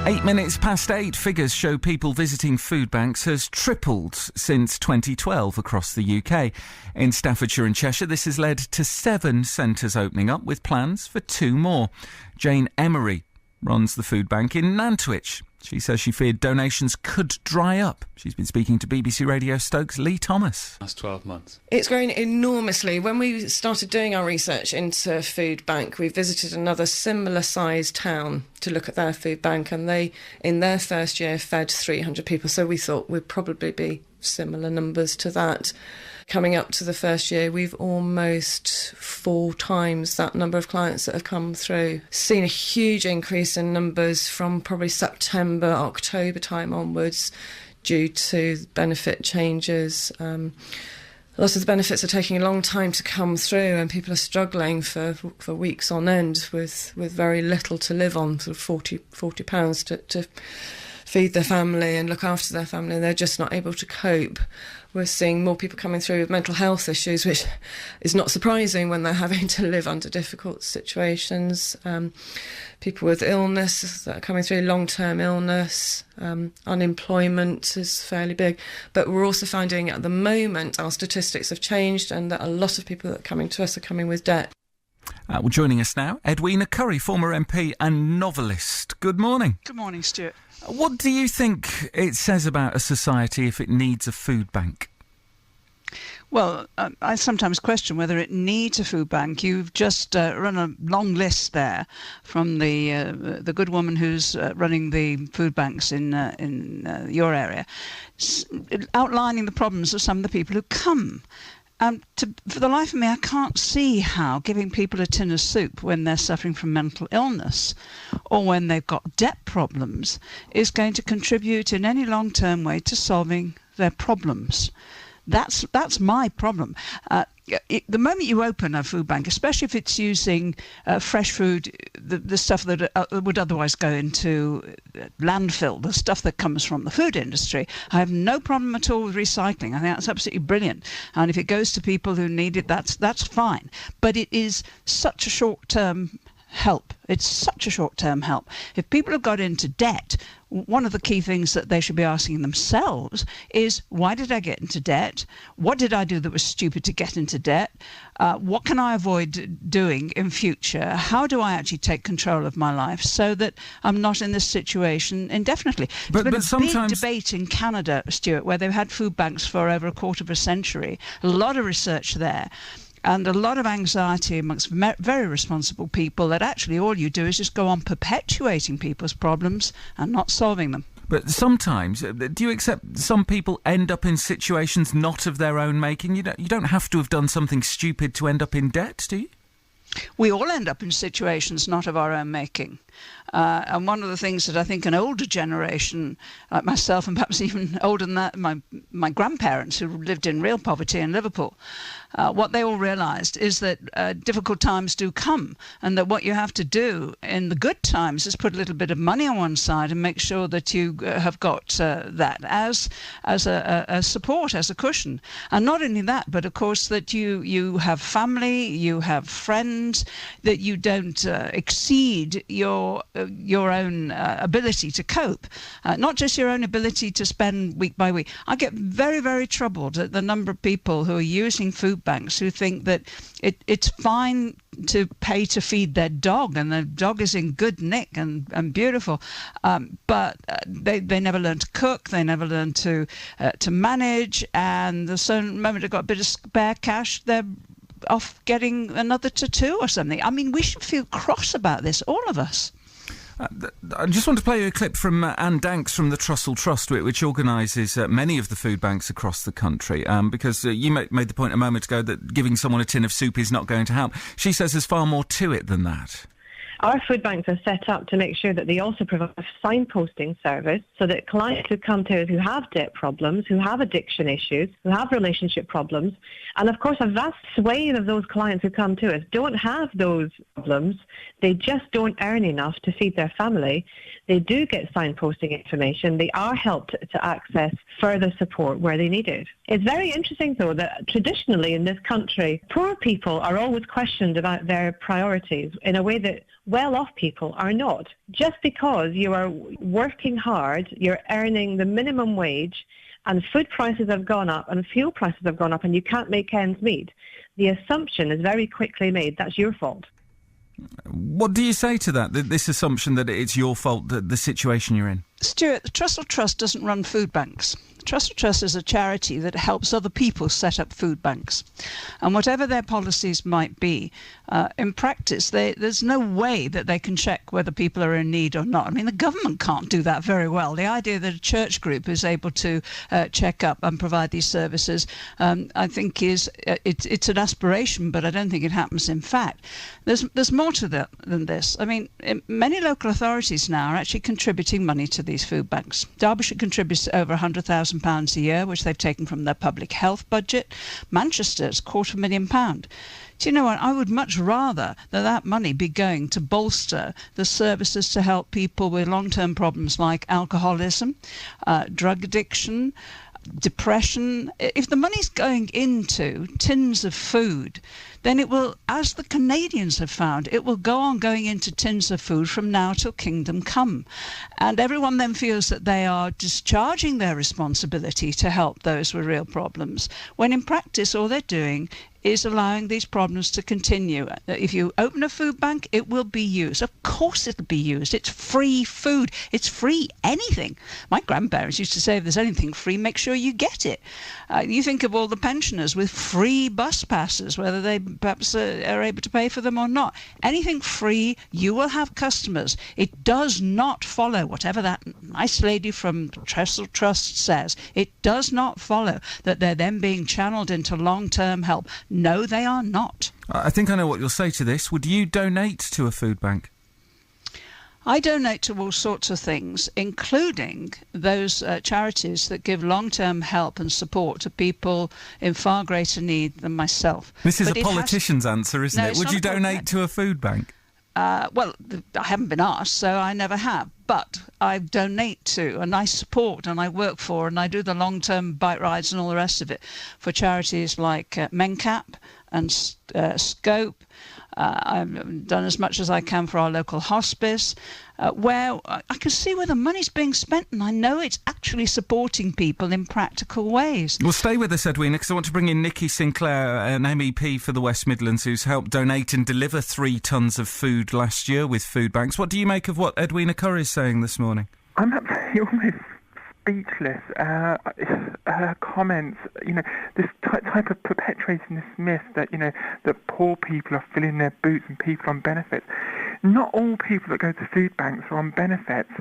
8:08. Figures show people visiting food banks has tripled since 2012 across the UK. In Staffordshire and Cheshire, this has led to 7 centres opening up, with plans for 2 more. Jane Emery runs the food bank in Nantwich. She says she feared donations could dry up. She's been speaking to BBC Radio Stoke's Lee Thomas. Last 12 months. It's grown enormously. When we started doing our research into food bank, we visited another similar sized town to look at their food bank, and they, in their first year, fed 300 people. So we thought we'd probably be similar numbers to that. Coming up to the first year, we've almost 4 times that number of clients that have come through. Seen a huge increase in numbers from probably September, October time onwards due to benefit changes. Lots of the benefits are taking a long time to come through, and people are struggling for weeks on end with very little to live on, sort of £40 to feed their family and look after their family. They're just not able to cope. We're seeing more people coming through with mental health issues, which is not surprising when they're having to live under difficult situations. People with illness that are coming through, long-term illness, unemployment is fairly big. But we're also finding at the moment our statistics have changed, and that a lot of people that are coming to us are coming with debt. Well, joining us now, Edwina Currie, former MP and novelist. Good morning. Good morning, Stuart. What do you think it says about a society if it needs a food bank? Well, I sometimes question whether it needs a food bank. You've just run a long list there from the good woman who's running the food banks in your area, outlining the problems of some of the people who come. For the life of me, I can't see how giving people a tin of soup when they're suffering from mental illness or when they've got debt problems is going to contribute in any long-term way to solving their problems. That's my problem. The moment you open a food bank, especially if it's using fresh food, the stuff that would otherwise go into landfill, the stuff that comes from the food industry, I have no problem at all with recycling. I think that's absolutely brilliant. And if it goes to people who need it, that's fine. But it is such a short-term help. It's such a short-term help. If people have got into debt, one of the key things that they should be asking themselves is, why did I get into debt? What did I do that was stupid to get into debt? What can I avoid doing in future? How do I actually take control of my life so that I'm not in this situation indefinitely? There's been a big debate in Canada, Stuart, where they've had food banks for over a quarter of a century. A lot of research there. And a lot of anxiety amongst very responsible people that actually all you do is just go on perpetuating people's problems and not solving them. But sometimes, do you accept some people end up in situations not of their own making? You don't have to have done something stupid to end up in debt, do you? We all end up in situations not of our own making. And one of the things that I think an older generation, like myself and perhaps even older than that, my grandparents who lived in real poverty in Liverpool, what they all realised is that difficult times do come, and that what you have to do in the good times is put a little bit of money on one side and make sure that you have got that as a support, as a cushion. And not only that, but of course that you have family, you have friends, that you don't exceed your own ability to cope, not just your own ability to spend week by week. I get very, very troubled at the number of people who are using food banks who think that it's fine to pay to feed their dog, and the dog is in good nick and beautiful, but they never learn to cook, they never learn to manage, and the moment they've got a bit of spare cash, they're off getting another tattoo or something. I mean, we should feel cross about this, all of us. I just want to play you a clip from Anne Danks from the Trussell Trust, which organises many of the food banks across the country, because you made the point a moment ago that giving someone a tin of soup is not going to help. She says there's far more to it than that. Our food banks are set up to make sure that they also provide a signposting service so that clients who come to us who have debt problems, who have addiction issues, who have relationship problems, and of course a vast swathe of those clients who come to us don't have those problems. They just don't earn enough to feed their family. They do get signposting information. They are helped to access further support where they need it. It's very interesting, though, that traditionally in this country, poor people are always questioned about their priorities in a way that well-off people are not. Just because you are working hard, you're earning the minimum wage, and food prices have gone up and fuel prices have gone up and you can't make ends meet, the assumption is very quickly made that's your fault. What do you say to that, this assumption that it's your fault, that the situation you're in? Stuart, the Trussell Trust doesn't run food banks. The Trussell Trust is a charity that helps other people set up food banks. And whatever their policies might be, in practice, there's no way that they can check whether people are in need or not. I mean, the government can't do that very well. The idea that a church group is able to check up and provide these services, I think it's an aspiration, but I don't think it happens in fact. There's more to that than this. I mean, many local authorities now are actually contributing money to these food banks. Derbyshire contributes over £100,000 a year, which they've taken from their public health budget. Manchester's £250,000. Do you know what? I would much rather that money be going to bolster the services to help people with long-term problems like alcoholism, drug addiction, depression. If the money's going into tins of food, then it will, as the Canadians have found, it will go on going into tins of food from now till kingdom come. And everyone then feels that they are discharging their responsibility to help those with real problems, when in practice all they're doing is allowing these problems to continue. If you open a food bank, it will be used. Of course it'll be used. It's free food. It's free anything. My grandparents used to say, if there's anything free, make sure you get it. You think of all the pensioners with free bus passes, whether they perhaps are able to pay for them or not. Anything free, you will have customers. It does not follow, whatever that nice lady from Trussell Trust says, it does not follow that they're then being channeled into long-term help. No, they are not. I think I know what you'll say to this. Would you donate to a food bank? I donate to all sorts of things, including those charities that give long-term help and support to people in far greater need than myself. This is a politician's answer, isn't it? Would you donate to a food bank? Well, I haven't been asked, so I never have. But I donate to, and I support, and I work for, and I do the long-term bike rides and all the rest of it for charities like MenCap and Scope. I've done as much as I can for our local hospice, where I can see where the money's being spent, and I know it's actually supporting people in practical ways. Well, stay with us, Edwina, because I want to bring in Nikki Sinclaire, an MEP for the West Midlands, who's helped donate and deliver 3 tonnes of food last year with food banks. What do you make of what Edwina Currie is saying this morning? I'm absolutely almost speechless. Her comments, this type of perpetuating this myth that, that poor people are filling their boots and people on benefits. Not all people that go to food banks are on benefits.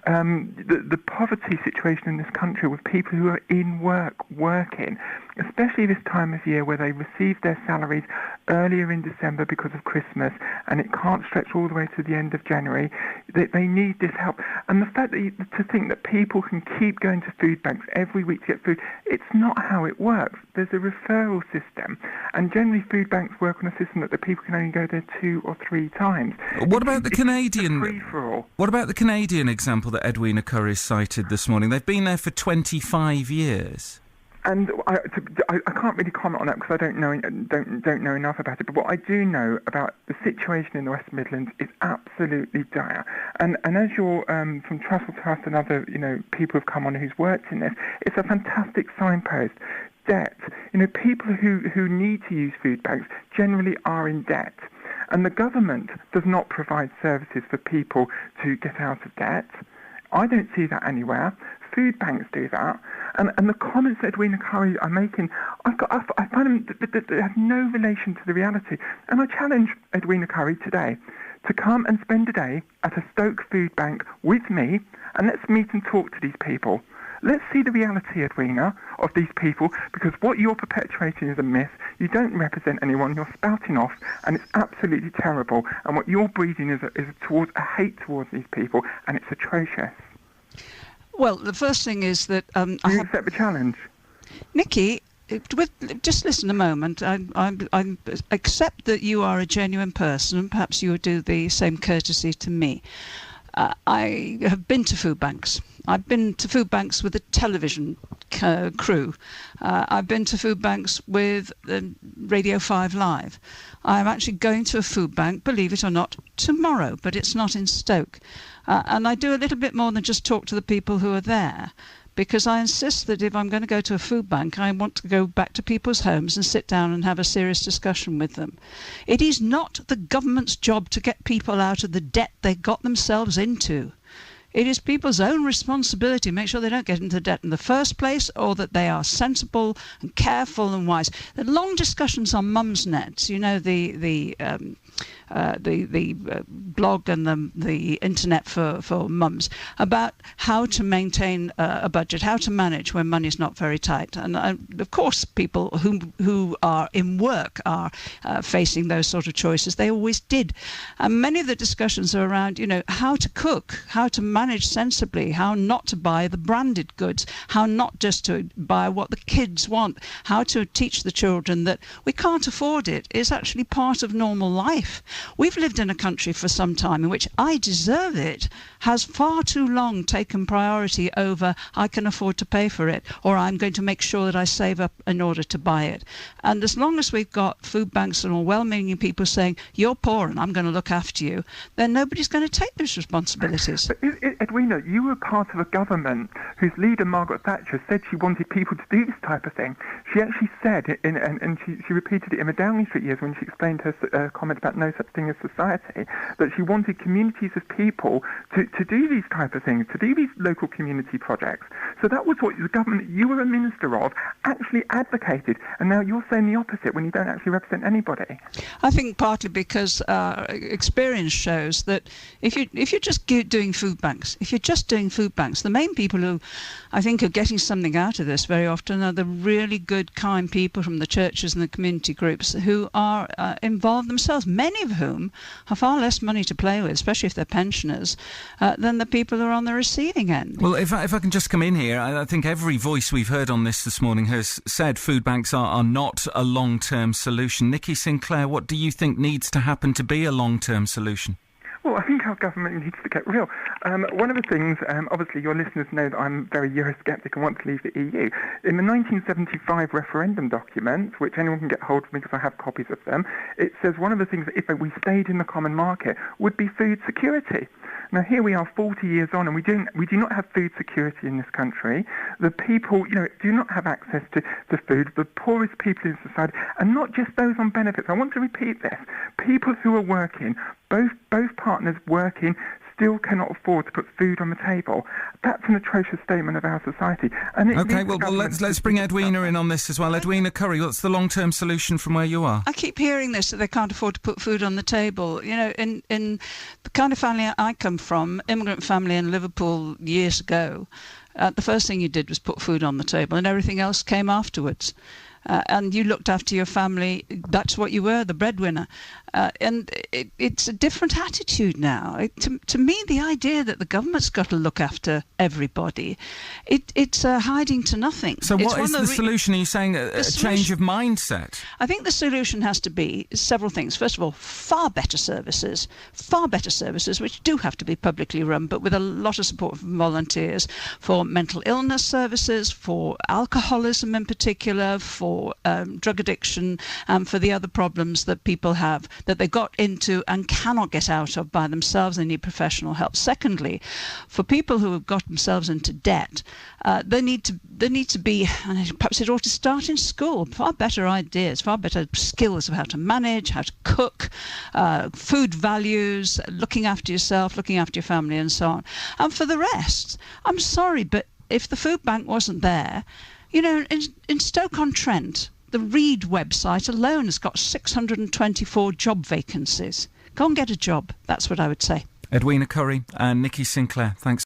The poverty situation in this country with people who are in working, especially this time of year where they receive their salaries earlier in December because of Christmas and it can't stretch all the way to the end of January, they need this help. And the fact that to think that people can keep going to food banks every week to get food, it's not how it works. There's a referral system, and generally food banks work on a system that the people can only go there 2 or 3 times. What about the Canadian? Free-for-all. What about the Canadian example that Edwina Currie cited this morning? They've been there for 25 years. And I can't really comment on that because I don't know enough about it. But what I do know about the situation in the West Midlands is absolutely dire. And as you're from Trussell Trust and other people who've come on who's worked in this, it's a fantastic signpost. Debt. People who need to use food banks generally are in debt. And the government does not provide services for people to get out of debt. I don't see that anywhere. Food banks do that. And the comments that Edwina Currie are making, I find them that have no relation to the reality. And I challenge Edwina Currie today to come and spend a day at a Stoke food bank with me, and let's meet and talk to these people. Let's see the reality, Edwina, of these people, because what you're perpetuating is a myth. You don't represent anyone. You're spouting off, and it's absolutely terrible. And what you're breeding is towards a hate towards these people, and it's atrocious. Well, the first thing is that Do you accept the challenge? Nikki, just listen a moment. I accept that you are a genuine person, and perhaps you would do the same courtesy to me. I have been to food banks. I've been to food banks with a television crew. I've been to food banks with Radio 5 Live. I'm actually going to a food bank, believe it or not, tomorrow, but it's not in Stoke. And I do a little bit more than just talk to the people who are there, because I insist that if I'm going to go to a food bank, I want to go back to people's homes and sit down and have a serious discussion with them. It is not the government's job to get people out of the debt they got themselves into. It is people's own responsibility to make sure they don't get into debt in the first place, or that they are sensible and careful and wise. The long discussions on Mumsnet, you know, the blog and the internet for mums, about how to maintain a budget, how to manage when money's not very tight. And of course, people who are in work are facing those sort of choices. They always did. And many of the discussions are around, you know, how to cook, how to manage sensibly, how not to buy the branded goods, how not just to buy what the kids want, how to teach the children that we can't afford it. It's actually part of normal life. We've lived in a country for some time in which I deserve it has far too long taken priority over I can afford to pay for it, or I'm going to make sure that I save up in order to buy it. And as long as we've got food banks and all well-meaning people saying, you're poor and I'm going to look after you, then nobody's going to take those responsibilities. But Edwina, you were part of a government whose leader, Margaret Thatcher, said she wanted people to do this type of thing. She actually said, and she repeated it in the Downing Street years when she explained her comment about no such thing as society, that she wanted communities of people to do these type of things, to do these local community projects. So that was what the government you were a minister of actually advocated, and now you're saying the opposite when you don't actually represent anybody. I think partly because experience shows that if you're just doing food banks, the main people who I think are getting something out of this very often are the really good, kind people from the churches and the community groups who are involved themselves, many of whom have far less money to play with, especially if they're pensioners, than the people who are on the receiving end. Well, if I can just come in here, I think every voice we've heard on this morning has said food banks are not a long-term solution. Nikki Sinclaire, what do you think needs to happen to be a long-term solution? Well, I think our government needs to get real. One of the things, obviously your listeners know that I'm very Eurosceptic and want to leave the EU. In the 1975 referendum document, which anyone can get hold of because I have copies of them, it says one of the things that if we stayed in the common market would be food security. Now here we are 40 years on and we do not have food security in this country. The people, do not have access to food, the poorest people in society, and not just those on benefits. I want to repeat this. People who are working, both partners working, still cannot afford to put food on the table. That's an atrocious statement of our society. And let's bring Edwina in on this as well. Edwina Currie, what's the long-term solution from where you are? I keep hearing this, that they can't afford to put food on the table. In the kind of family I come from, immigrant family in Liverpool years ago, the first thing you did was put food on the table and everything else came afterwards. And you looked after your family. That's what you were, the breadwinner. And it's a different attitude now. To me, the idea that the government's got to look after everybody, it's hiding to nothing. So what is the solution? Are you saying a change of mindset? I think the solution has to be several things. First of all, far better services, which do have to be publicly run, but with a lot of support from volunteers, for mental illness services, for alcoholism in particular, for drug addiction, and for the other problems that people have that they got into and cannot get out of by themselves. They need professional help. Secondly, for people who have got themselves into debt, there need to be, and perhaps it ought to start in school, far better ideas, far better skills of how to manage, how to cook, food values, looking after yourself, looking after your family, and so on. And for the rest, I'm sorry, but if the food bank wasn't there, in Stoke-on-Trent, the Reed website alone has got 624 job vacancies. Go and get a job. That's what I would say. Edwina Currie and Nikki Sinclaire, thanks.